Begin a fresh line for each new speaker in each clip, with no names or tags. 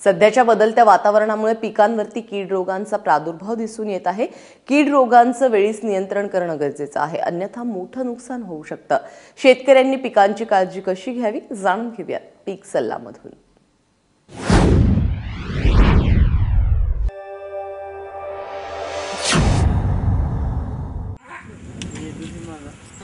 सध्याच्या बदलत्या वातावरणामुळे पिकांवरती कीड रोगांचा प्रादुर्भाव दिसून येत आहे। कीड रोगांचं वेळीच नियंत्रण करणं गरजेचं आहे, अन्यथा मोठं नुकसान होऊ शकतं। शेतकऱ्यांनी पिकांची काळजी कशी घ्यावी जाणून घेऊया पीक सल्लामधून।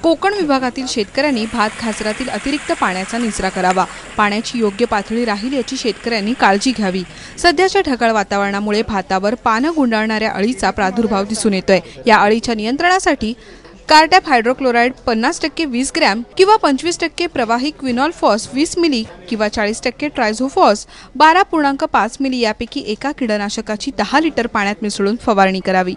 कोकण विभागातील शेतकऱ्यांनी भात खाचरातील अतिरिक्त पाण्याचा निचरा करावा। पाण्याची योग्य पातळी राहील याची शेतकऱ्यांनी काळजी घ्यावी। सध्याच्या ढगाळ वातावरणामुळे भातावर पानं गुंडाळणाऱ्या अळीचा प्रादुर्भाव दिसून येतोय। या अळीच्या नियंत्रणासाठी कार्डॅप हायड्रोक्लोराइड 50% 20 ग्रॅम किंवा 25% प्रवाही क्विनॉल-फॉस 20 मिली किंवा 40% ट्रायझोफॉस 12.5 मिली यापैकी एका कीटकनाशकाची 10 लिटर पाण्यात मिसळून फवारणी करावी।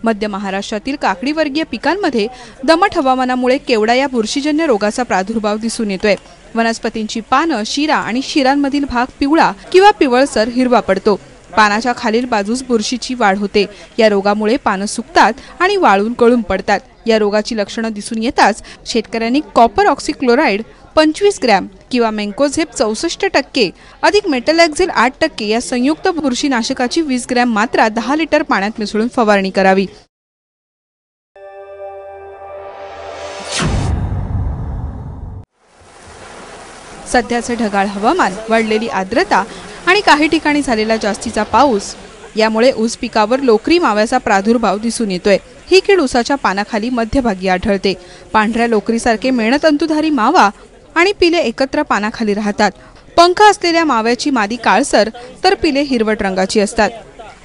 मध्य महाराष्ट्रातील काकडीवर्गीय पिकांमध्ये दमट हवामानामुळे केवडा या बुरशीजन्य रोगाचा प्रादुर्भाव दिसून येतोय। वनस्पतींची पानं, शिरा आणि शिरांमधील भाग पिवळा किंवा पिवळसर हिरवा पडतो। पानाच्या खालील बाजूस बुरशीची वाढ होते। या रोगामुळे पानं सुकतात आणि वाळून गळून पडतात। या रोगाची लक्षणं दिसून येताच शेतकऱ्यांनी कॉपर ऑक्सीक्लोराइड 25 ग्रॅम किंवा मेन्कोझेब 64% अधिक मेटलॅक्झिल 8% या संयुक्त बुरशीनाशकाची 20 ग्रॅम मात्रा 10 लिटर पाण्यात मिसळून फवारणी करावी। सध्याचे ढगाळ हवामान, वाढलेली आर्द्रता आणि काही ठिकाणी झालेला जास्तीचा पाऊस यामुळे ऊस पिकावर लोकरी माव्याचा प्रादुर्भाव दिसून येतोय। ही कीड ऊसाच्या पानाखाली मध्यभागी आढळते। पांढऱ्या लोकरीसारखे मेणतंतुधारी मावा आणि पिले एकत्र पानाखाली राहतात। पंख असलेल्या माव्याची मादी काळसर तर पिले हिरवट रंगाची असतात।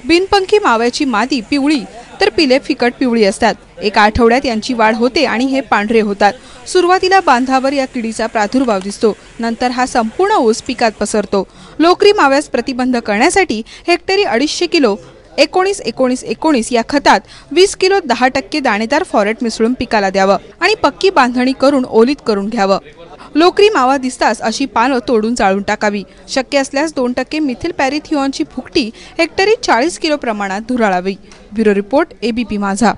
बिनपंखी माव्याची मादी पिवळी तर पिले फिकट पिवळी असतात। एका आठवड्यात यांची वाढ होते आणि हे पांढरे होतात। सुरुवातीला बांधावर या किडीचा प्रादुर्भाव दिसतो, नंतर हा संपूर्ण ऊस पिकात पसरतो। लोकरी माव्यास प्रतिबंध करण्यासाठी हेक्टरी 250 किलो 19-19-19 या खतात 20 किलो 10% दाणेदार फॉरेट मिसळून पिकाला द्यावं आणि पक्की बांधणी करून ओलीत करून घ्यावं। लोकरी मावा दिसताच अशी पानं तोडून जाळून टाकावी। शक्य असल्यास 2% मिथिल पॅरिथिओनची फुकटी हेक्टरी 40 किलो प्रमाणात धुराळावी। ब्युरो रिपोर्ट, ABP माझा।